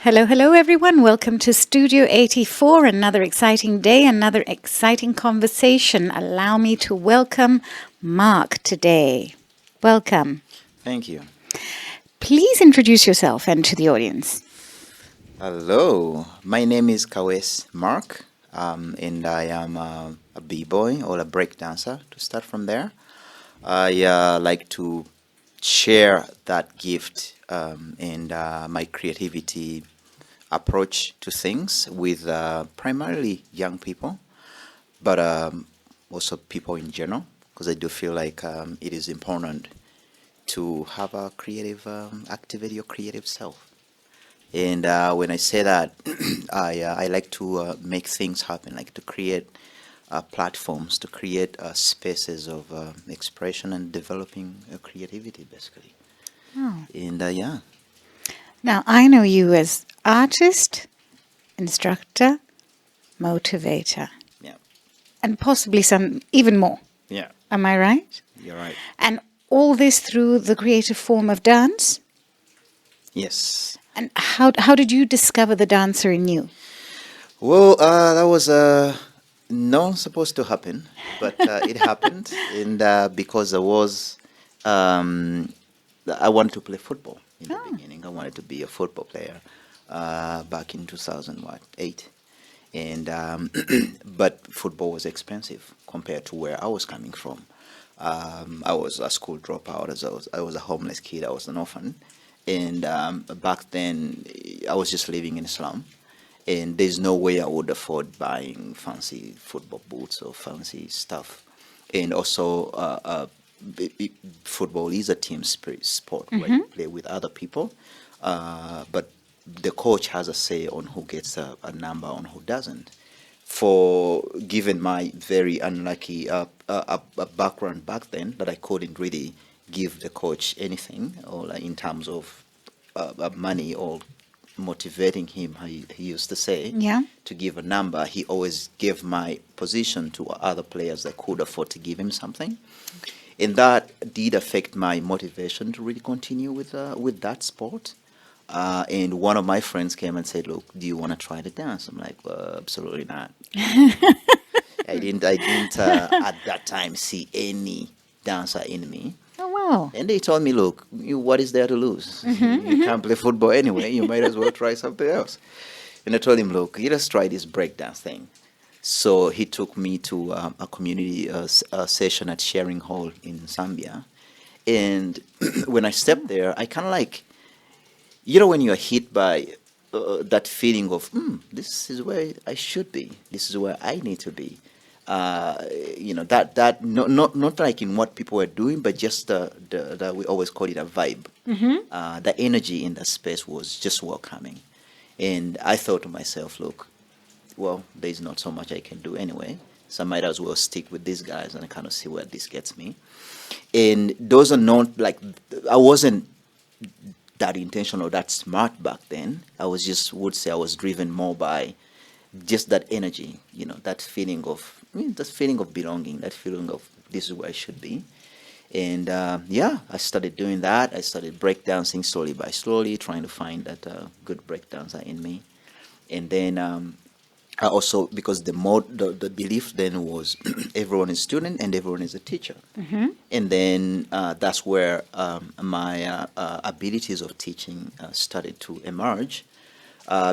Hello, hello, everyone. Welcome to Studio 84. Another exciting day, another exciting conversation. Allow me to welcome Mark today. Welcome. Thank you. Please introduce yourself and to the audience. Hello, my name is Kaweesi Mark, and I am a b-boy or a breakdancer. To start from there, I like to share that gift and my creativity approach to things with primarily young people, but also people in general, because I do feel like it is important to have a creative activity or creative self. And when I say that, I like to make things happen, like to create platforms, to create spaces of expression and developing creativity, basically. Oh. And yeah. Now, I know you as artist, instructor, motivator, Yeah. and possibly some even more. Yeah. Am I right? You're right. And all this through the creative form of dance? Yes. And how did you discover the dancer in you? Well, that was not supposed to happen, but it happened, and because um, I wanted to play football in the beginning. I wanted to be a football player back in 2008, and but football was expensive compared to where I was coming from. I was a school dropout, as I was a homeless kid. I was an orphan, and back then I was just living in a slum, and there's no way I would afford buying fancy football boots or fancy stuff. And also, football is a team spirit sport where you play with other people, but the coach has a say on who gets a number and who doesn't. For given my very unlucky background back then, that I couldn't really give the coach anything, or like in terms of money or motivating him, he used to say, Yeah. to give a number. He always gave my position to other players that could afford to give him something, and that did affect my motivation to really continue with that sport. And one of my friends came and said, "Look, do you want to try the dance?" I'm like, "Absolutely not." I didn't at that time see any dancer in me. Oh, wow. And they told me, "Look, what is there to lose? You can't play football anyway. You might as well try something else." And I told him, "Look, you just try this breakdance thing." So he took me to a community session at Sharing Hall in Zambia. And when I stepped there, I kind of like, when you're hit by that feeling of, this is where I should be. This is where I need to be. That not like in what people are doing, but just the we always call it a vibe. The energy in that space was just welcoming. And I thought to myself, look, well, there's not so much I can do anyway. So I might as well stick with these guys and kind of see where this gets me. And those are not like, I wasn't that intentional, that smart back then. Would say I was driven more by just that energy, that feeling of belonging, that feeling of this is where I should be. And I started doing that. I started breakdancing slowly by slowly, trying to find that good breakdancer in me. And then I also, because the belief then was everyone is student and everyone is a teacher. And then that's where my abilities of teaching started to emerge,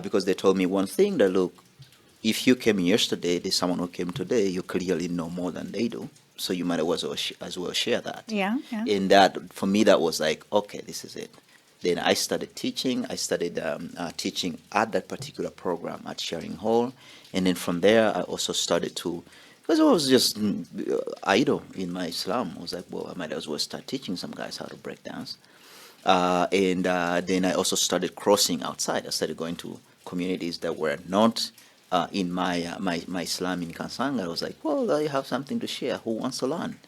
because they told me one thing, that look, if you came yesterday, there's someone who came today, you clearly know more than they do. So you might as well share that. Yeah, yeah. And that, for me, that was like, okay, this is it. Then I started teaching. I started teaching at that particular program at Sharing Hall. And then from there, I also started to, because I was just idle in my slum. I was like, well, I might as well start teaching some guys how to break dance. And then I also started crossing outside. I started going to communities that were not in my slum in Kansanga. I was like, well, I have something to share. Who wants to learn?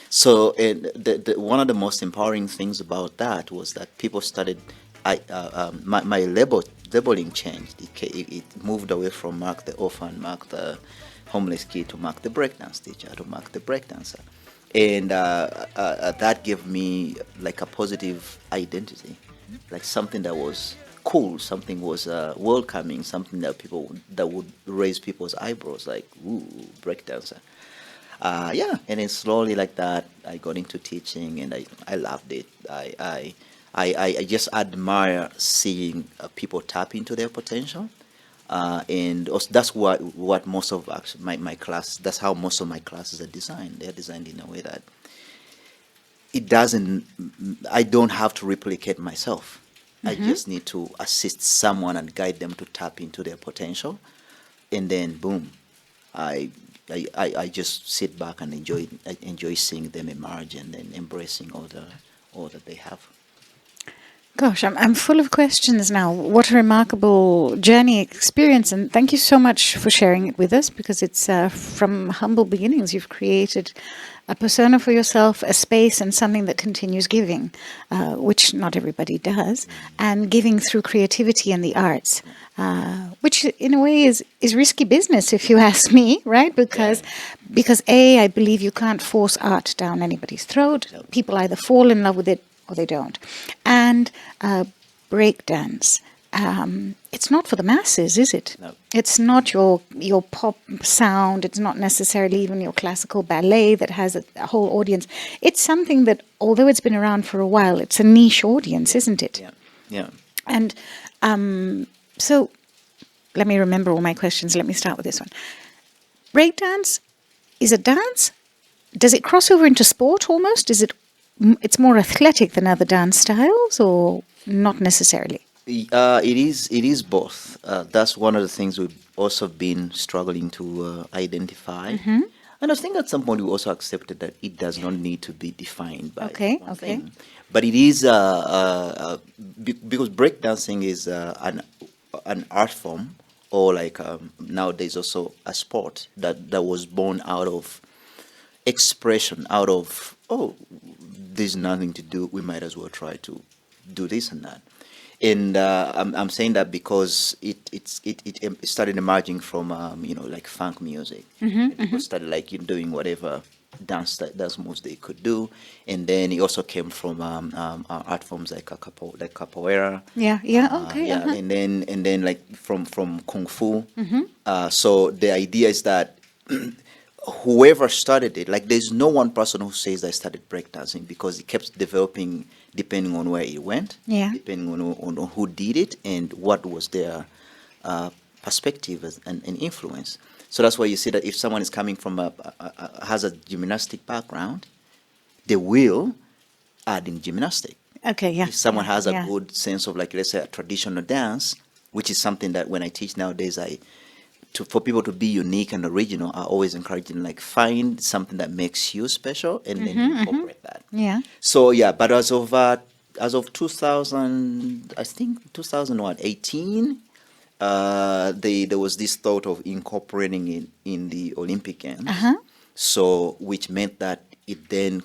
So, and one of the most empowering things about that was that people started. My labeling changed. It moved away from Mark the orphan, Mark the homeless kid, to Mark the breakdance teacher, to Mark the breakdancer. and that gave me like a positive identity, like something that was cool, something was welcoming, something that people that would raise people's eyebrows, like ooh, breakdancer. Yeah, and then slowly like that, I got into teaching, and I loved it. I just admire seeing people tap into their potential, and also that's what most of actually my class. That's how most of my classes are designed. They're designed in a way that it doesn't. I don't have to replicate myself. I just need to assist someone and guide them to tap into their potential, and then boom, I I just sit back and enjoy seeing them emerge and then embracing all that they have. Gosh, I'm full of questions now. What a remarkable journey experience. And thank you so much for sharing it with us, because it's from humble beginnings. You've created a persona for yourself, a space, and something that continues giving, which not everybody does, and giving through creativity and the arts, which in a way is risky business, if you ask me, right? Because I believe you can't force art down anybody's throat. People either fall in love with it or they don't. And breakdance, it's not for the masses, is it? No. It's not your pop sound. It's not necessarily even your classical ballet that has a whole audience. It's something that, although it's been around for a while, it's a niche audience, isn't it? Yeah, yeah. And so let me remember all my questions. Let me start with this one. Breakdance is a dance. Does it cross over into sport almost? It's more athletic than other dance styles, or not necessarily? It is both. That's one of the things we've also been struggling to identify. And I think at some point we also accepted that it does not need to be defined by one thing. But it is because breakdancing is an art form, or like nowadays also a sport that was born out of expression, out of there's nothing to do, we might as well try to do this and that. And I'm saying that because it started emerging from like funk music. And people started like doing whatever dance moves they could do, and then it also came from art forms like capoeira. And then like from kung fu. So the idea is that whoever started it, like there's no one person who says I started breakdancing, because it kept developing depending on where it went, depending on who did it and what was their perspective and influence. So that's why you see that if someone is coming from has a gymnastic background, they will add in gymnastic. If someone has a good sense of, like, let's say, a traditional dance, which is something that when I teach nowadays, for people to be unique and original, I always encourage them, like, find something that makes you special and then incorporate that. So but as of 2000, I think 2018, there was this thought of incorporating it in the Olympic Games. So which meant that it then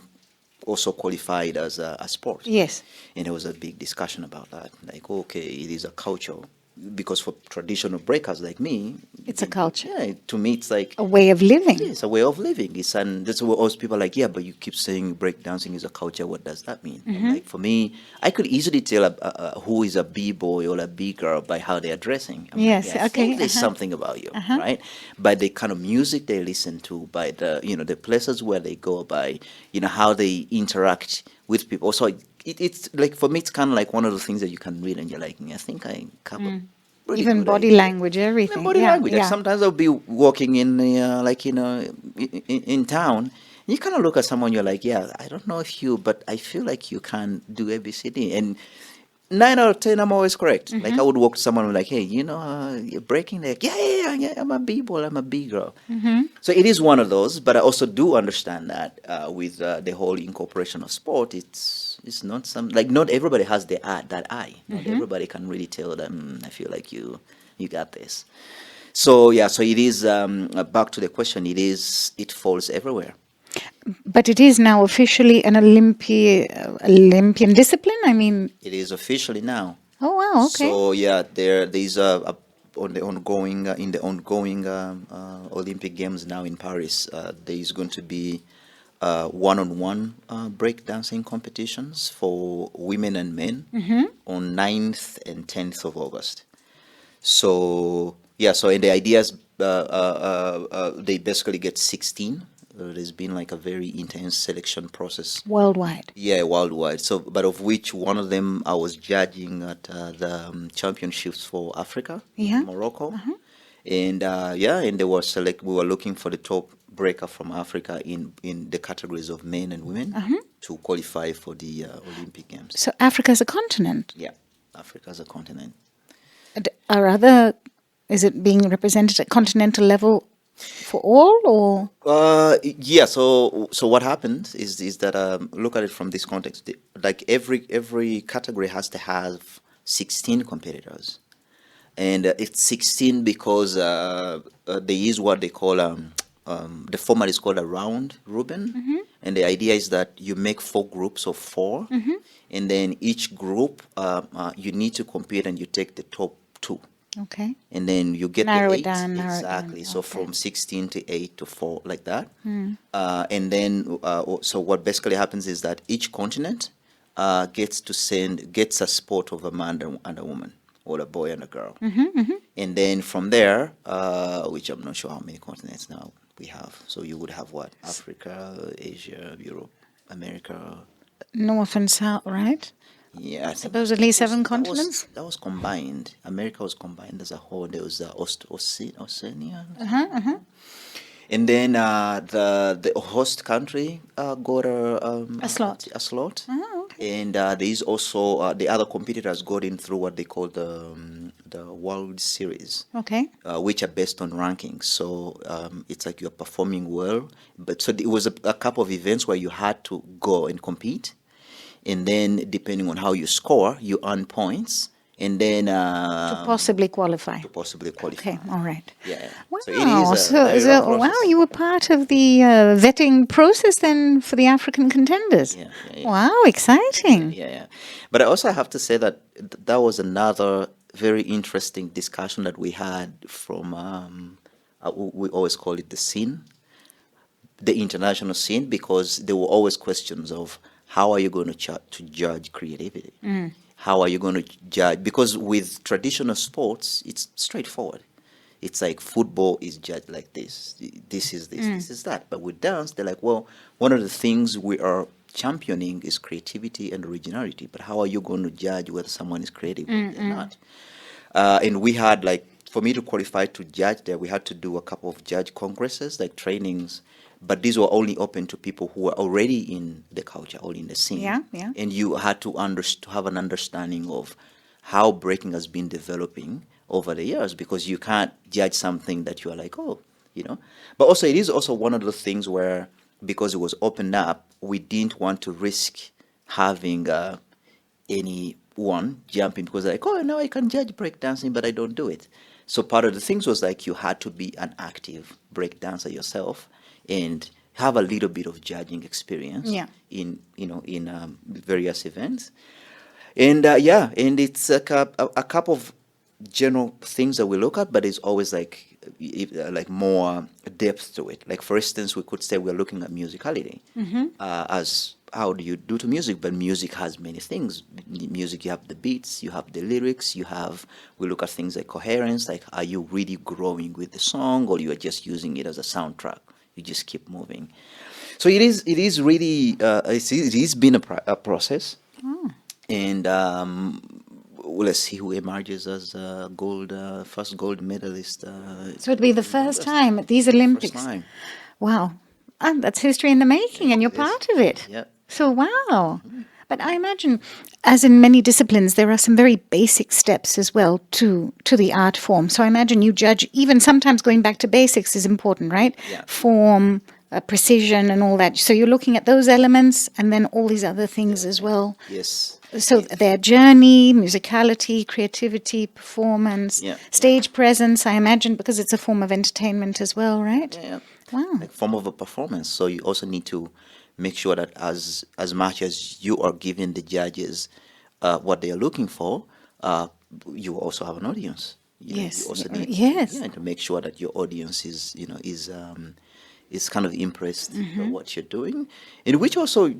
also qualified as a sport. Yes. And there was a big discussion about that. Like, okay, it is a culture. Because for traditional breakers like me, it's a culture. Yeah, to me, it's like a way of living. Yeah, it's a way of living. That's what most people are like. Yeah, but you keep saying breakdancing is a culture. What does that mean? And like for me, I could easily tell who is a b-boy or a b-girl by how they are dressing. I think there's something about you, right? By the kind of music they listen to, by the the places where they go, by how they interact with people. So it's like, for me, it's kind of like one of the things that you can read and you're like, I think I cover even body language, everything. Even body language. Like sometimes I'll be walking in in town. You kind of look at someone, you're like, yeah, I don't know if you, but I feel like you can do ABCD. And 9 out of 10, I'm always correct. Like I would walk to someone and be like, hey, you're breaking there. Yeah, I'm a B-boy, I'm a B-girl. So it is one of those, but I also do understand that with the whole incorporation of sport, it's not not everybody has that eye. Not everybody can really tell them, I feel like you got this. So so it is, back to the question, it falls everywhere. But it is now officially an Olympian discipline? I mean... It is officially now. Oh, wow, okay. So, there's in the ongoing Olympic Games now in Paris, there is going to be one-on-one breakdancing competitions for women and men on 9th and 10th of August. So yeah, so and the ideas they basically get 16. There's been like a very intense selection process. Worldwide. Yeah, worldwide. So, but of which one of them I was judging at the championships for Africa, Yeah. Morocco, and yeah, and they were select. We were looking for the top breaker from Africa in the categories of men and women to qualify for the Olympic Games. So Africa is a continent. Yeah, Africa as a continent. Is it being represented at continental level for all, or? Yeah. So what happens is that look at it from this context. Like every category has to have 16 competitors, and it's 16 because they use what they call the format is called a round robin, and the idea is that you make 4 groups of 4, and then each group you need to compete and you take the top 2. Okay. And then you get Narrow the it 8 down, exactly. So okay. from 16 to 8 to 4 like that. And then so what basically happens is that each continent gets a spot of a man and a woman, or a boy and a girl. And then from there, which I'm not sure how many continents now we have. So you would have what? Africa, Asia, Europe, America. North and South, right? Yeah, I think Supposedly 7 continents? that was combined. America was combined as a whole. There was Oceania. And then the host country got A slot. A slot. Oh, okay. And there is also the other competitors got in through what they call the World Series, Okay. which are based on rankings. So it's like you're performing well. But so it was a couple of events where you had to go and compete, and then depending on how you score, you earn points, and then To possibly qualify. Okay, all right. Yeah. Wow. So it is a very long wow, process. you were part of the vetting process then for the African contenders. Yeah. Wow, exciting. Yeah. But I also have to say that that was another very interesting discussion that we had from we always call it the scene, the international scene, because there were always questions of how are you going to judge creativity? How are you going to judge? Because with traditional sports, it's straightforward. It's like football is judged like this. This is this. This is that. But with dance, they're like, well, one of the things we are championing is creativity and originality. But how are you going to judge whether someone is creative or they're not? And we had for me to qualify to judge there, we had to do a couple of judge congresses, like trainings, but these were only open to people who were already in the culture or in the scene. Yeah. And you had to have an understanding of how breaking has been developing over the years, because you can't judge something that you are like, oh, But also, it is also one of the things where, because it was opened up, we didn't want to risk having anyone jumping because they're like, oh, now I can judge breakdancing, but I don't do it. So part of the things was like you had to be an active breakdancer yourself and have a little bit of judging experience in various events. And and it's a couple of general things that we look at, but it's always like more depth to it. Like, for instance, we could say we're looking at musicality as how do you do to music, but music has many things. Music, you have the beats, you have the lyrics, we look at things like coherence, like are you really growing with the song, or you are just using it as a soundtrack? You just keep moving. So it is really it's been a process. And let's see who emerges as first gold medalist. So it'd be the first time at these Olympics. First time. Wow. And that's history in the making, and you're part of it. Yeah. So, wow. But I imagine, as in many disciplines, there are some very basic steps as well to the art form. So I imagine you judge, even sometimes going back to basics is important, right? Yeah. Form, precision, and all that. So you're looking at those elements and then all these other things as well. Yes. So their journey, musicality, creativity, performance, stage presence, I imagine, because it's a form of entertainment as well, right? Yeah. Wow. Like form of a performance. So you also need to make sure that as much as you are giving the judges what they are looking for, you also have an audience. You Yes. also need Yes. to make sure that your audience is is kind of impressed by what you're doing, and which also,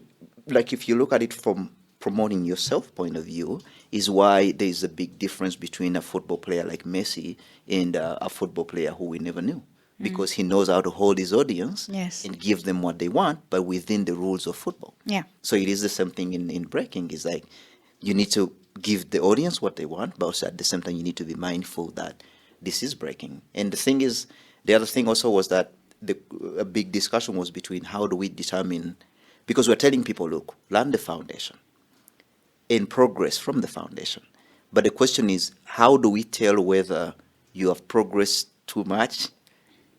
like if you look at it from promoting yourself point of view, is why there's a big difference between a football player like Messi and a football player who we never knew, because he knows how to hold his audience Yes. and give them what they want, but within the rules of football. Yeah. So it is the same thing in breaking. It's like you need to give the audience what they want, but also at the same time you need to be mindful that this is breaking. And the thing is, the other thing also was that a big discussion was between how do we determine, because we're telling people, look, learn the foundation and progress from the foundation. But the question is, how do we tell whether you have progressed too much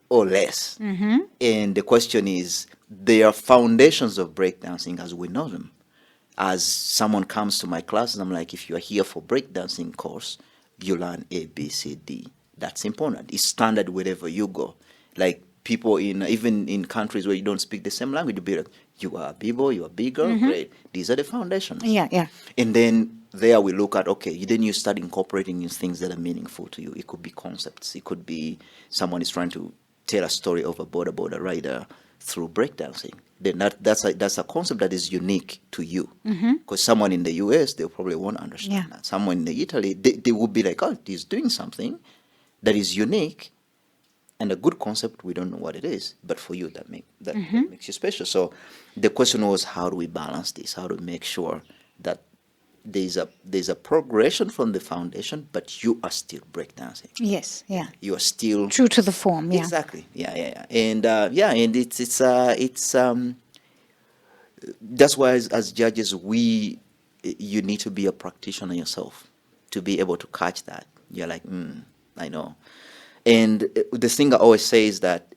or less? And the question is, there are foundations of breakdancing as we know them. As someone comes to my class, and I'm like, if you are here for breakdancing course, you learn A, B, C, D. That's important. It's standard wherever you go. Like people even in countries where you don't speak the same language, you'll be like, you are a b-boy, you are a bigger, great. These are the foundations. Yeah, yeah. And then there we look at, okay, then you start incorporating in things that are meaningful to you. It could be concepts. It could be someone is trying to tell a story of a border rider through breakdancing. Then that's a concept that is unique to you. Because someone in the US, they probably won't understand that. Someone in Italy, they will be like, oh, he's doing something that is unique and a good concept. We don't know what it is, but for you, that makes you special. So the question was, how do we balance this? How to make sure that there's a progression from the foundation, but you are still breakdancing. Yes, yeah. You are still True to the form, yeah. exactly, yeah. And and it's that's why as judges, you need to be a practitioner yourself to be able to catch that. You're like, I know. And the thing I always say is that,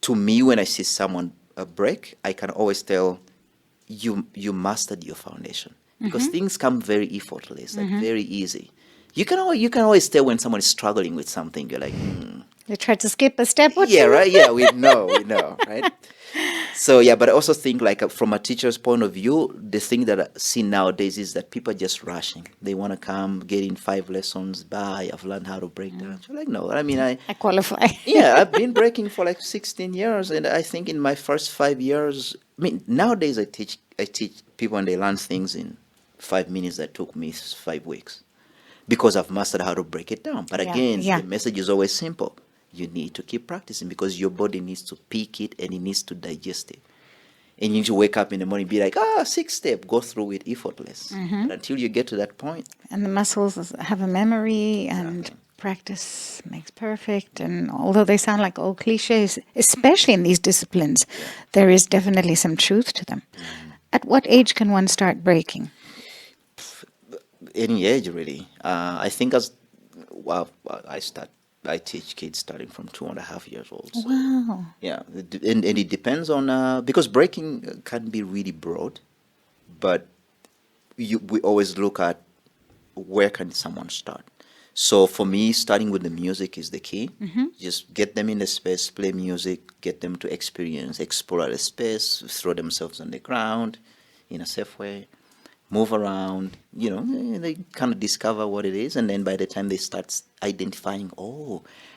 to me, when I see someone break, I can always tell you mastered your foundation, because things come very effortless, like very easy. You can always tell when someone is struggling with something. You're like, They try to skip a step or two. yeah, right. Yeah, we know, right? So yeah, but I also think, like, from a teacher's point of view, the thing that I see nowadays is that people are just rushing. They want to come, get in 5 lessons, bye, I've learned how to break dance. You're like, no, I mean, I qualify. yeah, I've been breaking for like 16 years, and I think in my first 5 years, I mean, nowadays I teach people and they learn things in 5 minutes that took me 5 weeks, because I've mastered how to break it down. But again, the message is always simple. You need to keep practicing, because your body needs to pick it and it needs to digest it. And you need to wake up in the morning and be like, 6 step, go through it effortless. But until you get to that point. And the muscles have a memory, and practice makes perfect. And although they sound like old cliches, especially in these disciplines, there is definitely some truth to them. At what age can one start breaking? Any age, really. I think I teach kids starting from 2.5 years old. So, Wow. yeah, and it depends on, because breaking can be really broad, but we always look at where can someone start. So for me, starting with the music is the key. Just get them in the space, play music, get them to experience, explore the space, throw themselves on the ground in a safe way, move around, they kind of discover what it is. And then by the time they start identifying,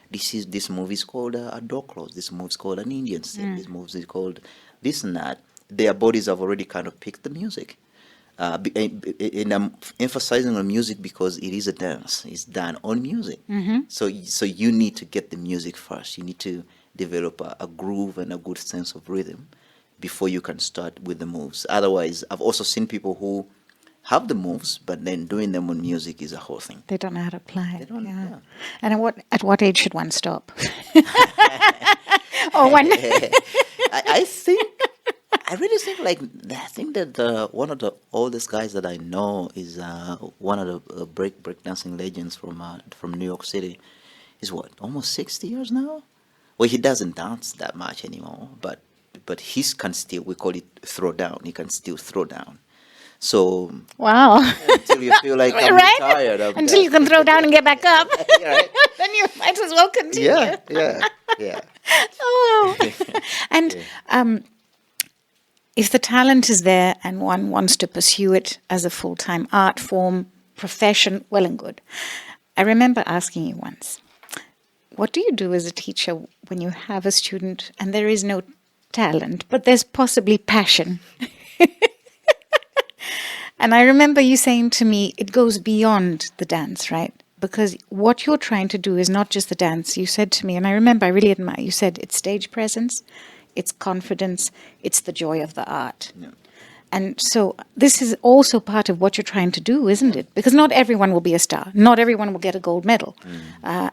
this move is called a door close, this move is called an Indian step, this move is called this and that, their bodies have already kind of picked the music. And I'm emphasizing on music because it is a dance. It's done on music. So you need to get the music first. You need to develop a groove and a good sense of rhythm before you can start with the moves. Otherwise, I've also seen people who have the moves, but then doing them on music is a whole thing. They don't know how to play. They don't, yeah. And at what age should one stop? Or when? I really think that one of the oldest guys that I know is one of the breakdancing legends from New York City. He's almost 60 years now? Well, he doesn't dance that much anymore, but he can still, we call it throw down. He can still throw down. So wow, until you feel like I'm right? tired. Until you can throw down and get back up. Right. Then you might as well continue. Yeah. Oh, wow. And if the talent is there and one wants to pursue it as a full-time art form, profession, well and good. I remember asking you once, what do you do as a teacher when you have a student and there is no talent, but there's possibly passion. And I remember you saying to me, it goes beyond the dance, right? Because what you're trying to do is not just the dance. You said to me, and I remember I really admire, you said it's stage presence, it's confidence, it's the joy of the art. Yeah. And so this is also part of what you're trying to do, isn't it? Because not everyone will be a star. Not everyone will get a gold medal.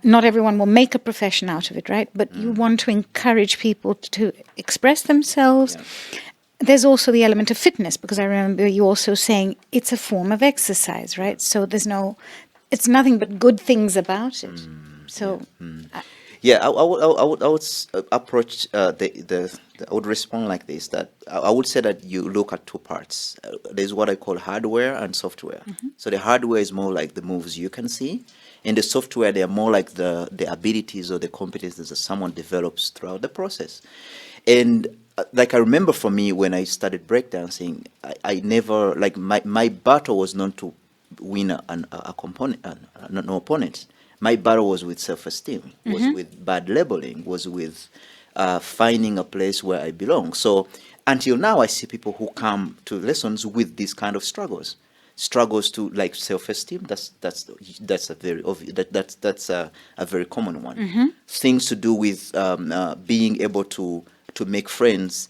Not everyone will make a profession out of it, right? But you want to encourage people to express themselves. Yeah. There's also the element of fitness, because I remember you also saying it's a form of exercise, right? So it's nothing but good things about it. So, Yeah, I would approach I would respond like this, that I would say that you look at two parts. There's what I call hardware and software. So the hardware is more like the moves you can see, and the software, they are more like the abilities or the competencies that someone develops throughout the process. And like I remember for me when I started breakdancing, I never, like, my battle was not to win a component, no opponent. My battle was with self-esteem, was with bad labeling, was with finding a place where I belong. So until now, I see people who come to lessons with these kind of struggles to, like, self-esteem. That's a very obvious, that's a very common one. Things to do with being able to make friends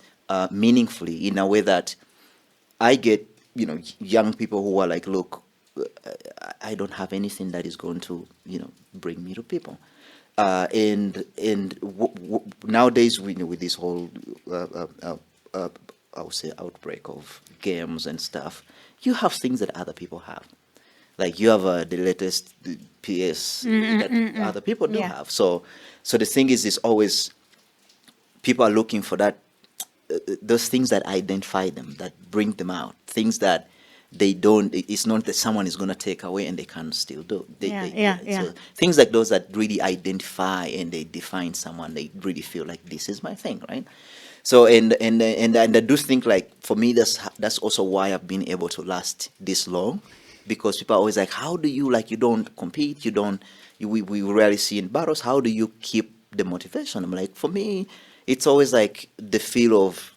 meaningfully, in a way that I get, young people who are like, look, I don't have anything that is going to, bring me to people. Nowadays, with this whole, I would say, outbreak of games and stuff, you have things that other people have. Like, you have the latest PS that other people do Yeah. have. So the thing is always, people are looking for that, those things that identify them, that bring them out, things that they don't, it's not that someone is going to take away and they can still do. So things like those that really identify and they define someone, they really feel like, this is my thing, right? So and I do think, like, for me, that's also why I've been able to last this long, because people are always like, how do you, like, you don't compete, we rarely see in battles, how do you keep the motivation? I'm like, for me, it's always like the feel of,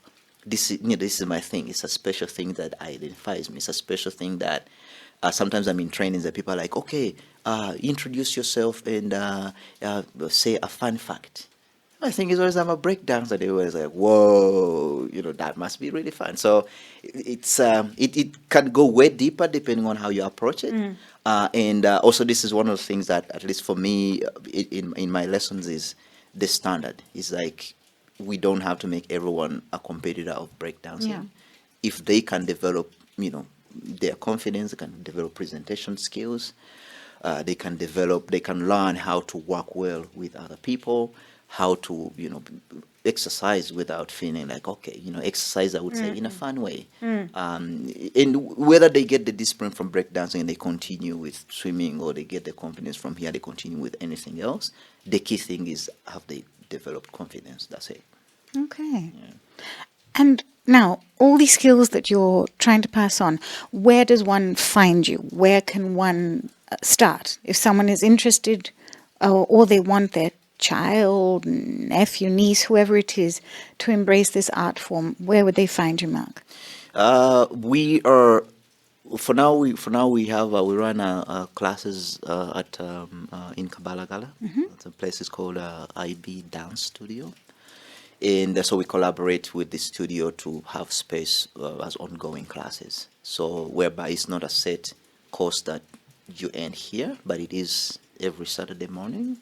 this is my thing. It's a special thing that identifies me. It's a special thing that sometimes I'm in trainings that people are like, okay, introduce yourself and say a fun fact. I think it's always, I'm a breakdancer. They always like, whoa, that must be really fun. So it can go way deeper depending on how you approach it. And also, this is one of the things that, at least for me, in my lessons, is the standard. It's like, we don't have to make everyone a competitor of breakdancing. Yeah. If they can develop, their confidence, they can develop presentation skills, they can learn how to work well with other people, how to, exercise without feeling like, okay, exercise, I would say, in a fun way. And whether they get the discipline from breakdancing and they continue with swimming, or they get the confidence from here, they continue with anything else, the key thing is, have they developed confidence? That's it. Okay. And now, all these skills that you're trying to pass on, where does one find you? Where can one start? If someone is interested, or they want their child, nephew, niece, whoever it is, to embrace this art form, where would they find you, Mark? We are, for now we have, we run classes at in Kabalagala. The place is called IB Dance Studio. And so we collaborate with the studio to have space as ongoing classes. So whereby it's not a set course that you end here, but it is every Saturday morning.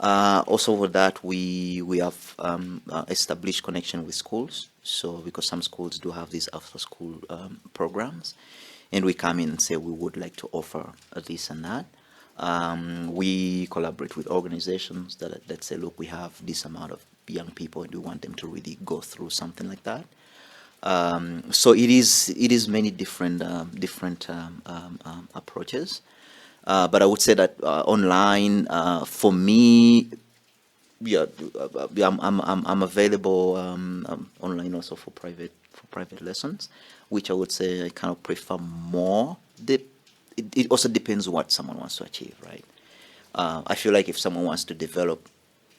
Also with that, we have established connection with schools. So because some schools do have these after school programs, and we come in and say, we would like to offer this and that. We collaborate with organizations that say, look, we have this amount of young people and we want them to really go through something like that. So it is many different approaches. But I would say that online, for me, I'm available online also for private lessons, which I would say I kind of prefer more. It also depends what someone wants to achieve, right? I feel like if someone wants to develop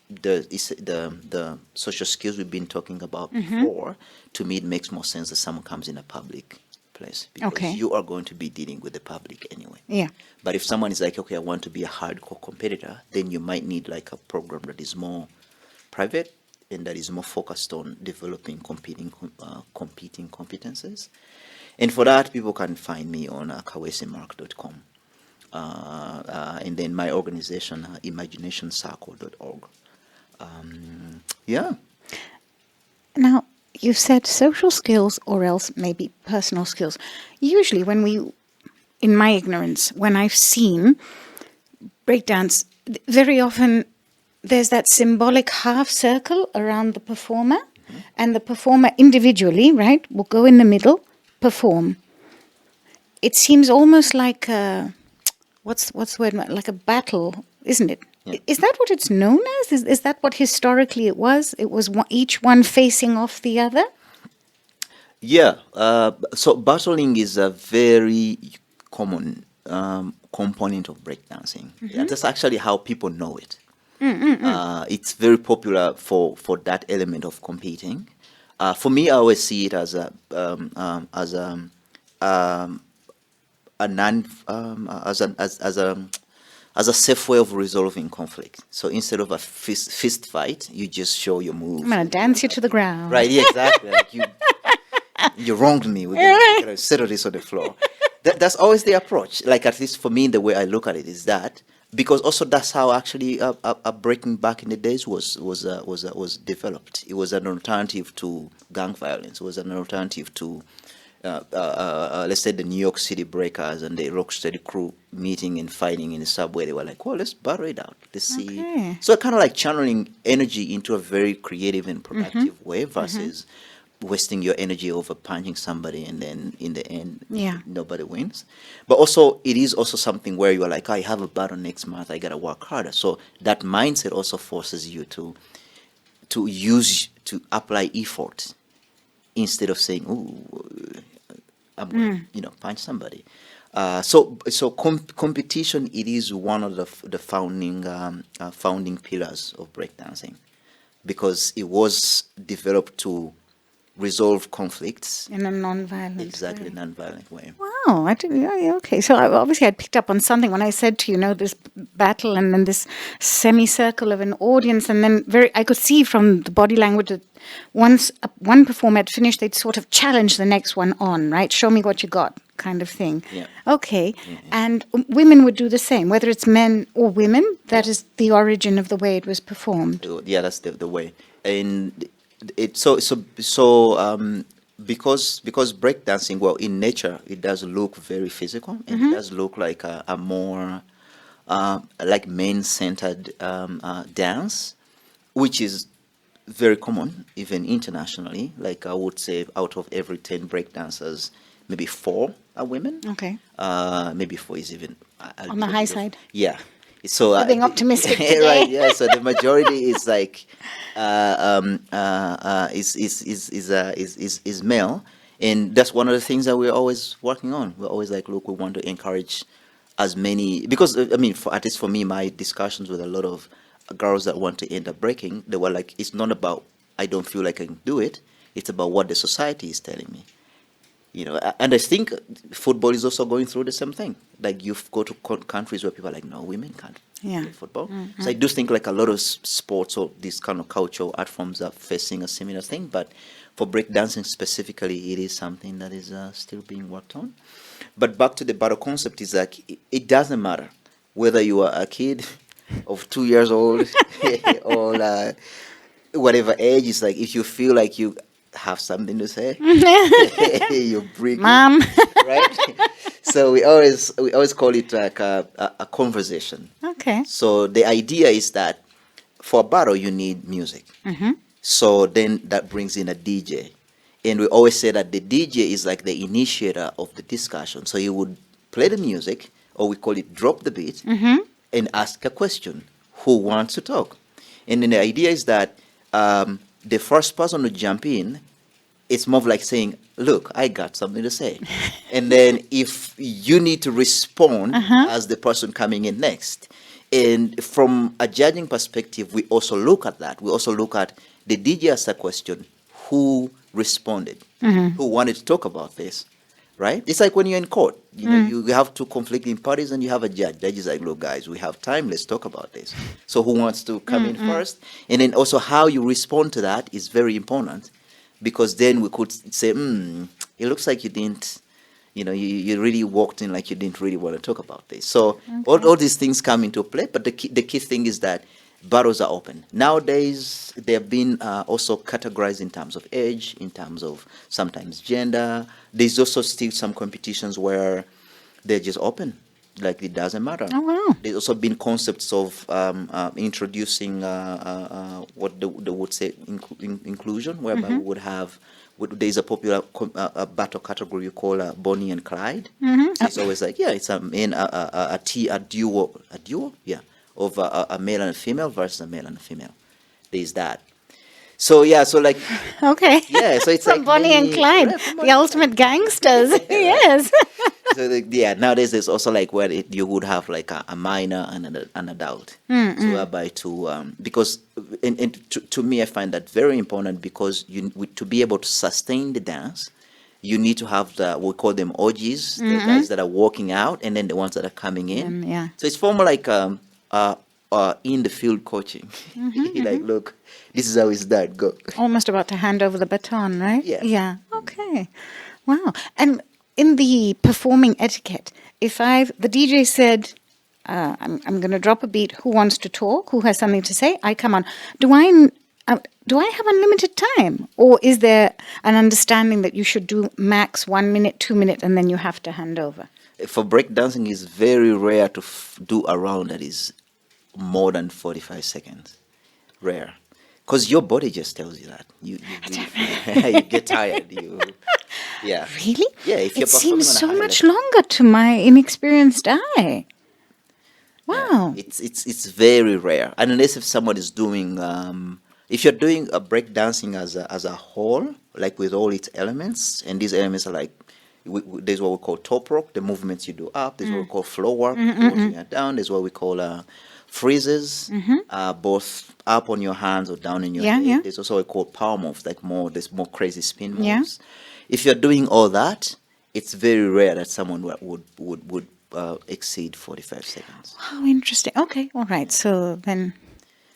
the social skills we've been talking about before, to me it makes more sense that someone comes in a public place, because Okay. you are going to be dealing with the public anyway. Yeah. But if someone is like, okay, I want to be a hardcore competitor, then you might need like a program that is more private and that is more focused on developing competing competences. And for that, people can find me on kaweesimark.com. And then my organization, imaginationscircle.org. Yeah. Now, you said social skills or else maybe personal skills. Usually in my ignorance, when I've seen breakdance, very often there's that symbolic half circle around the performer, and the performer individually, right, will go in the middle, perform. It seems almost like what's the word? Like a battle, isn't it? Yeah. Is that what it's known as? Is that what historically it was? It was each one facing off the other? Yeah. So battling is a very common component of breakdancing. Yeah, that's actually how people know it. It's very popular for that element of competing. For me, I always see it as a non as a safe way of resolving conflict. So instead of a fist fight, you just show your moves. I'm going to dance you to the ground. Right? Yeah, exactly. Like you wronged me. We're gonna settle this on the floor. That's always the approach. Like, at least for me, the way I look at it is that, because also that's how actually a breaking back in the days was developed. It was an alternative to gang violence. It was an alternative to let's say the New York City breakers and the Rocksteady crew meeting and fighting in the subway. They were like, well, let's battle it out. Let's see. Okay. So kind of like channeling energy into a very creative and productive way versus wasting your energy over punching somebody and then in the end nobody wins. But also it is also something where you're like, I have a battle next month, I gotta work harder. So that mindset also forces you to apply effort instead of saying, "Ooh, I'm gonna punch somebody." So competition, it is one of the founding pillars of breakdancing, because it was developed to resolve conflicts In a non-violent exactly way. non-violent way. Wow, okay. So obviously I'd picked up on something when I said to this battle and then this semicircle of an audience, and then I could see from the body language that once one performer had finished, they'd sort of challenge the next one on, right? Show me what you got, kind of thing. Yeah. Okay, and women would do the same, whether it's men or women. That is the origin of the way it was performed. Yeah, that's the way. And because breakdancing, well, in nature, it does look very physical, and it does look like a more like men-centered dance, which is very common even internationally. Like, I would say out of every 10 breakdancers, maybe 4 are women. Okay. Maybe 4 is even On the high side. Yeah. So You're being optimistic today. right? Yeah. So the majority is like is male, and that's one of the things that we're always working on. We're always like, look, we want to encourage as many, because I mean, at least for me, my discussions with a lot of girls that want to end up breaking, they were like, it's not about I don't feel like I can do it. It's about what the society is telling me. And I think football is also going through the same thing. Like, you go to countries where people are like, no, women can't play football. So I do think like a lot of sports or these kind of cultural art forms are facing a similar thing. But for breakdancing specifically, it is something that is still being worked on. But back to the battle concept, is like, it doesn't matter whether you are a kid of 2 years old or whatever age. It's like, if you feel like you have something to say, you bring Mom. right? So we always call it like a conversation. Okay. So the idea is that for a battle you need music. So then that brings in a DJ, and we always say that the DJ is like the initiator of the discussion. So you would play the music, or we call it drop the beat, and ask a question: who wants to talk? And then the idea is that the first person to jump in, it's more of like saying, look, I got something to say. And then if you need to respond as the person coming in next, And from a judging perspective, we also look at that. We also look at the DJ asked a question, who responded, who wanted to talk about this, right? It's like when you're in court, you know, you have two conflicting parties and you have a judge. Judge is like, look, guys, we have time. Let's talk about this. So who wants to come in first? And then also how you respond to that is very important, because then we could say, it looks like you didn't, you know, you really walked in like you didn't really want to talk about this. So all these things come into play. But the key thing is that battles are open. Nowadays, they have been also categorized in terms of age, in terms of sometimes gender. There's also still some competitions where they're just open, like it doesn't matter. Oh, wow. There's also been concepts of introducing what they would say inclusion, whereby we would have, there's a popular battle category you call Bonnie and Clyde. So it's always like, it's a duo, of a male and a female versus a male and a female. There's that. So so like Okay. so it's From like Bonnie and Clyde, the ultimate gangsters. Yes. So nowadays there's also like where you would have like a minor and an adult. So whereby because to me I find that very important, because to be able to sustain the dance, you need to have we call them OGs, the guys that are walking out, and then the ones that are coming in. So it's more like in the field coaching. Like, look, this is how it's done. Go. Almost about to hand over the baton, right? Yeah. Yeah. Okay. Wow. And in the performing etiquette, if the DJ said, I'm going to drop a beat, who wants to talk, who has something to say, I come on. Do I have unlimited time? Or is there an understanding that you should do max 1 minute, 2 minutes, and then you have to hand over? For breakdancing, it's very rare to do a round that is more than 45 seconds. Rare. Because your body just tells you that. You get tired. Really? Yeah, if you're it seems so performing on a high much level. longer to my inexperienced eye. Wow. It's very rare, unless if someone is doing if you're doing a breakdancing as a whole, like with all its elements, and these elements are like, there's what we call top rock, the movements you do up. There's what we call flow work, walking it down. There's what we call freezes, both up on your hands or down in your head. Yeah. There's also what we call power moves, like there's more crazy spin moves. If you're doing all that, it's very rare that someone would exceed 45 seconds. How interesting. Okay, all right. So then...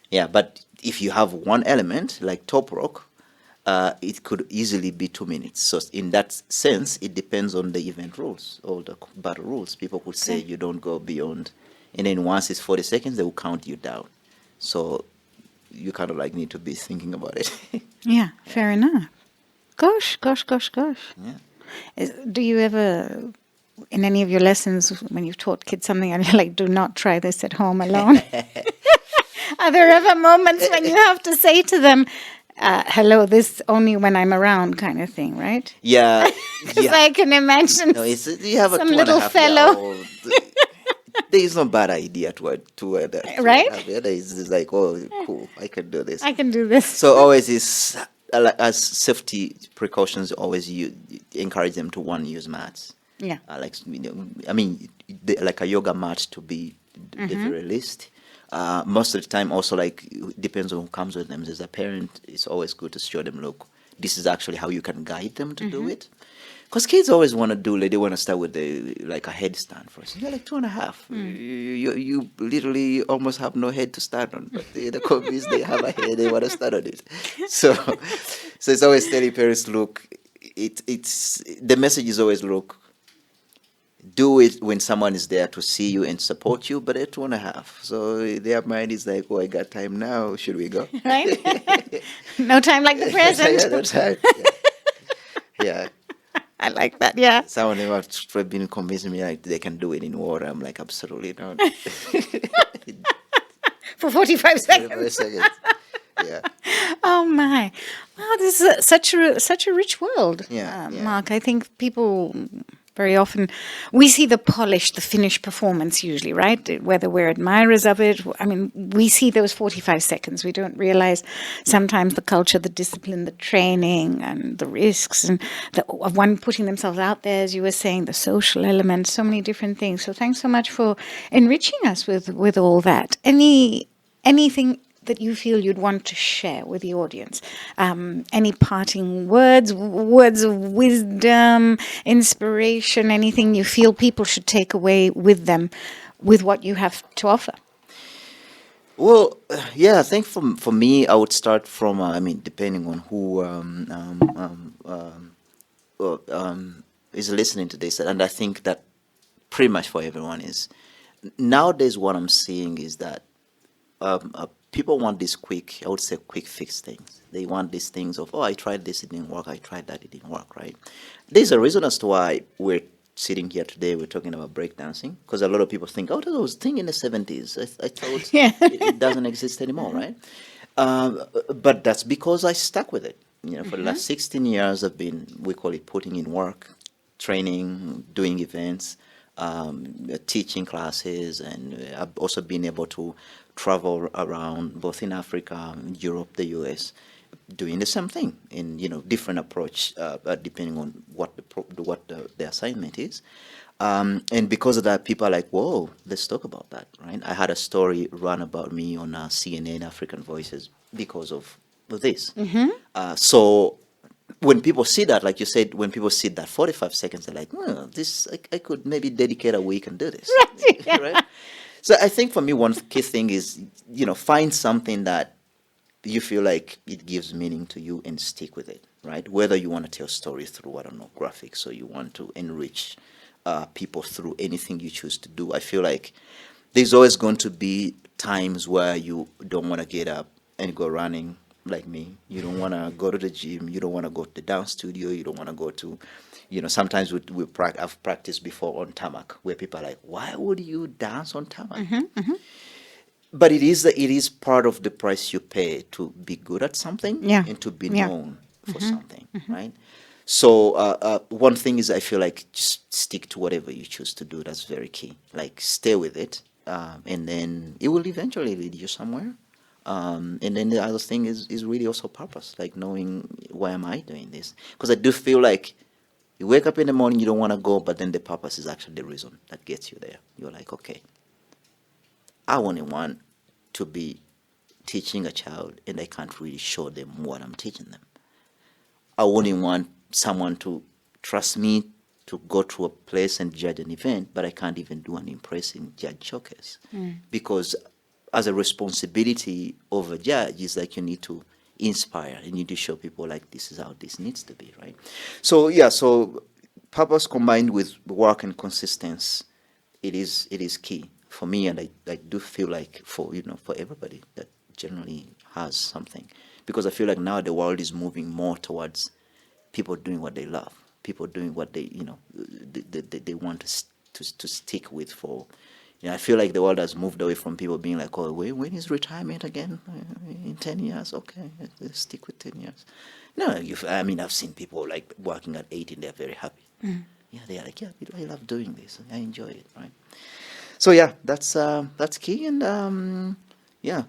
Yeah, but if you have one element, like top rock, it could easily be 2 minutes. So in that sense, it depends on the event rules or the battle rules. People could say you don't go beyond, and then once it's 40 seconds, they will count you down. So you kind of like need to be thinking about it. Yeah, fair enough. Gosh. Yeah. Do you ever, in any of your lessons, when you've taught kids something, and you're like, do not try this at home alone? Are there ever moments when you have to say to them, hello, this only when I'm around kind of thing, right? Yeah. Because I can imagine You have some a little fellow. There is no bad idea to that. Right? It's like, oh, cool, I can do this. I can do this. So always is, as safety precautions, always you encourage them to use mats. Yeah. Like a yoga mat to be the very least. Most of the time, also, like, it depends on who comes with them. As a parent, it's always good to show them, look, this is actually how you can guide them to do it. Because kids always want to they want to start with a headstand first. You're like 2.5. You literally almost have no head to start on. But the Kobees, they have a head, they want to start on it. So it's always telling parents, look, it's the message is always, look, do it when someone is there to see you and support you, but at 2.5. So their mind is like, oh, I got time now. Should we go? Right? No time like the present. No time. Yeah. I like that, yeah. Someone have been convincing me like they can do it in water. I'm like, absolutely not. For 45 seconds. 45 seconds. Yeah. Oh my! Wow, this is such a rich world, Yeah. Mark. I think people Very often we see the polished, the finished performance usually, right? Whether we're admirers of it. I mean, we see those 45 seconds. We don't realize sometimes the culture, the discipline, the training and the risks and of one putting themselves out there, as you were saying, the social elements, so many different things. So thanks so much for enriching us with all that. Anything that you feel you'd want to share with the audience? Any parting words, words of wisdom, inspiration, anything you feel people should take away with them, with what you have to offer? Well, yeah, I think for me, I would start from, I mean, depending on who is listening to this, and I think that pretty much for everyone is, nowadays what I'm seeing is that people want these quick, I would say quick fix things. They want these things of, oh, I tried this, it didn't work, I tried that, it didn't work, right? There's a reason as to why we're sitting here today, we're talking about breakdancing, because a lot of people think, oh, that was a thing in the 70s. I thought Yeah. it doesn't exist anymore, right? But that's because I stuck with it. You know, for the last 16 years, I've been, we call it putting in work, training, doing events, teaching classes, and I've also been able to travel around both in Africa, Europe, the US, doing the same thing in, you know, different approach depending on what the assignment is. And because of that, people are like, whoa, let's talk about that, right? I had a story run about me on CNN African Voices because of this. So when people see that, like you said, when people see that 45 seconds, they're like, well, this, I could maybe dedicate a week and do this. Right? So I think for me, one key thing is, you know, find something that you feel like it gives meaning to you and stick with it, right? Whether you want to tell stories through, I don't know, graphics, or you want to enrich people through anything you choose to do. I feel like there's always going to be times where you don't want to get up and go running like me. You don't want to go to the gym. You don't want to go to the dance studio. You don't want to go to, you know, sometimes I've practiced before on tarmac where people are like, why would you dance on tarmac? But it is part of the price you pay to be good at something Yeah. and to be Yeah. known for something, right? So one thing is, I feel like just stick to whatever you choose to do. That's very key. Like stay with it, and then it will eventually lead you somewhere. And then the other thing is really also purpose, like knowing why am I doing this? Because I do feel like you wake up in the morning, you don't want to go, but then the purpose is actually the reason that gets you there. You're like, okay, I only want to be teaching a child and I can't really show them what I'm teaching them. I only want someone to trust me to go to a place and judge an event, but I can't even do an impressive judge showcase. Because as a responsibility of a judge is like you need to inspire, you need to show people like this is how this needs to be, right? So yeah, so purpose combined with work and consistency, it is key for me, and I do feel like for for everybody that generally has something, because I feel like now the world is moving more towards people doing what they love, people doing what they want to stick with for. I feel like the world has moved away from people being like, oh, when is retirement again? In 10 years? Okay, let's stick with 10 years. No, I mean, I've seen people like working at 18, they're very happy. Yeah, they're like, yeah, I love doing this. I enjoy it, right? So yeah, that's key, and yeah.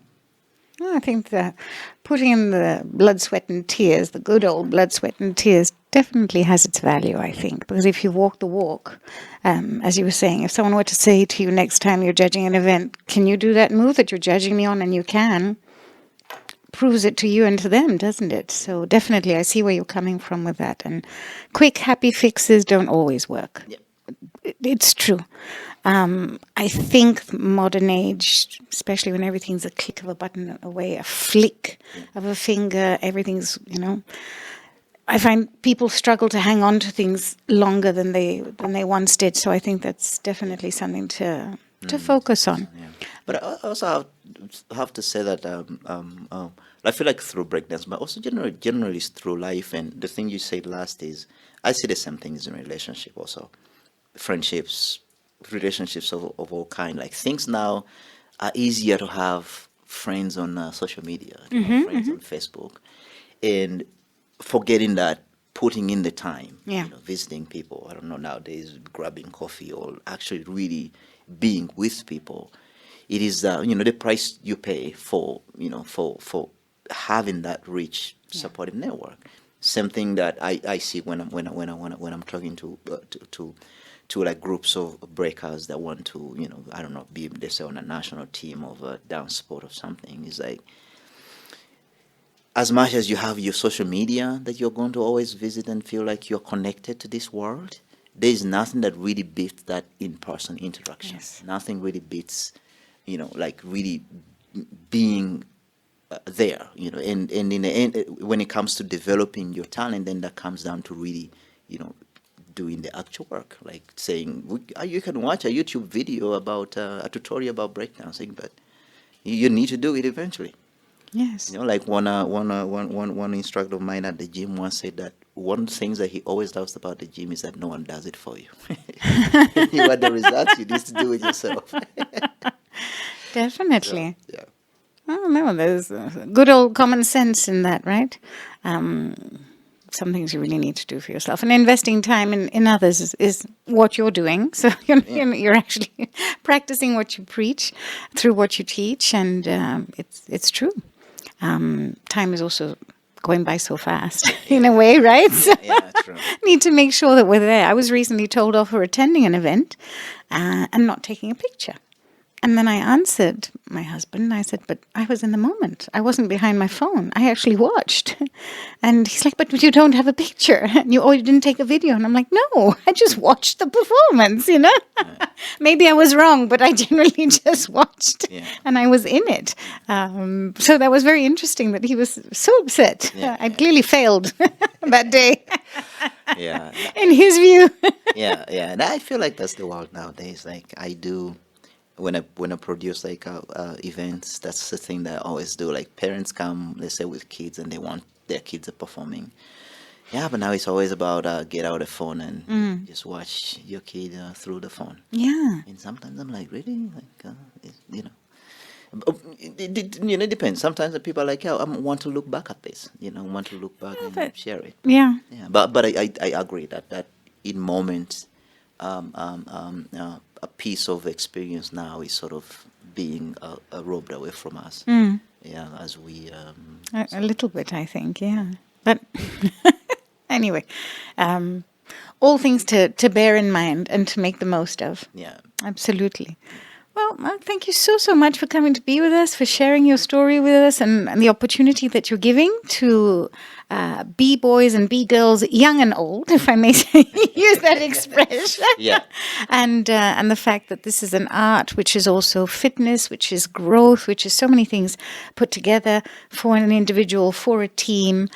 Well, I think that putting in the blood, sweat, and tears, the good old blood, sweat, and tears, definitely has its value, I think. Because if you walk the walk, as you were saying, if someone were to say to you next time you're judging an event, can you do that move that you're judging me on? And you can, proves it to you and to them, doesn't it? So definitely, I see where you're coming from with that. And quick, happy fixes don't always work. Yeah. It's true. I think modern age, especially when everything's a click of a button away, a flick of a finger, everything's, I find people struggle to hang on to things longer than they once did. So I think that's definitely something to focus on. Yeah. But I also have to say that I feel like through breakdance, but also generally through life, and the thing you said last is, I see the same things in relationship also, friendships, relationships of all kind. Like things now are easier to have friends on social media, to have friends on Facebook, and forgetting that putting in the time, Yeah. you know, visiting people. I don't know, nowadays, grabbing coffee or actually really being with people. It is, you know, the price you pay for, you know, for having that rich supportive network. Same thing that I see when I'm talking to like groups of breakers that want to, you know, I don't know, be, they say, on a national team of a dance sport or something. It's like, as much as you have your social media that you're going to always visit and feel like you're connected to this world, there is nothing that really beats that in-person interaction. Yes. Nothing really beats, you know, like really being there, you know. And in the end, when it comes to developing your talent, then that comes down to really, you know, doing the actual work, like saying, you can watch a YouTube video about a tutorial about breakdancing, but you need to do it eventually. Yes. You know, like one instructor of mine at the gym once said that one of the things that he always loves about the gym is that no one does it for you. You want the results, you need to do it yourself. Definitely. Yeah. Oh, no, there's good old common sense in that, right? Some things you really need to do for yourself. And investing time in others is what you're doing. So you're actually practicing what you preach through what you teach. And it's true. Time is also going by so fast in a way, right? So Yeah, true. need to make sure that we're there. I was recently told off for attending an event and not taking a picture. And then I answered my husband and I said, but I was in the moment. I wasn't behind my phone. I actually watched. And he's like, but you don't have a picture. And you didn't take a video. And I'm like, no, I just watched the performance, you know. Maybe I was wrong, but I generally just watched and I was in it. So that was very interesting that he was so upset. I'd clearly failed that day. Yeah. In his view. Yeah. And I feel like that's the world nowadays. Like I do. When I produce like events, that's the thing that I always do. Like parents come, let's say, with kids, and they want their kids are performing. Yeah, but now it's always about get out the phone and just watch your kid through the phone. Yeah. And sometimes I'm like, really, like you know, it depends. Sometimes the people are like, yeah, I want to look back at this. You know, want to look back and share it. Yeah. Yeah, but I agree that in moments. A piece of experience now is sort of being robbed away from us. Yeah, as we A little bit, I think, yeah. But anyway, all things to bear in mind and to make the most of. Yeah. Absolutely. Well, Mark, thank you so much for coming to be with us, for sharing your story with us and the opportunity that you're giving to B-boys and B-girls, young and old, if I may say, use that expression. Yeah. And the fact that this is an art, which is also fitness, which is growth, which is so many things put together for an individual, for a team.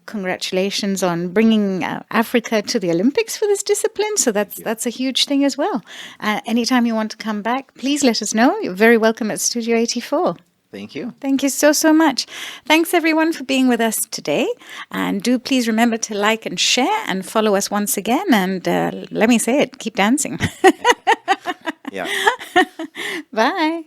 Congratulations on bringing Africa to the Olympics for this discipline. So that's a huge thing as well. Anytime you want to come back, please let us know. You're very welcome at Studio 84. Thank you. Thank you so much. Thanks, everyone, for being with us today. And do please remember to like and share and follow us once again. And let me say it, keep dancing. Yeah. Bye.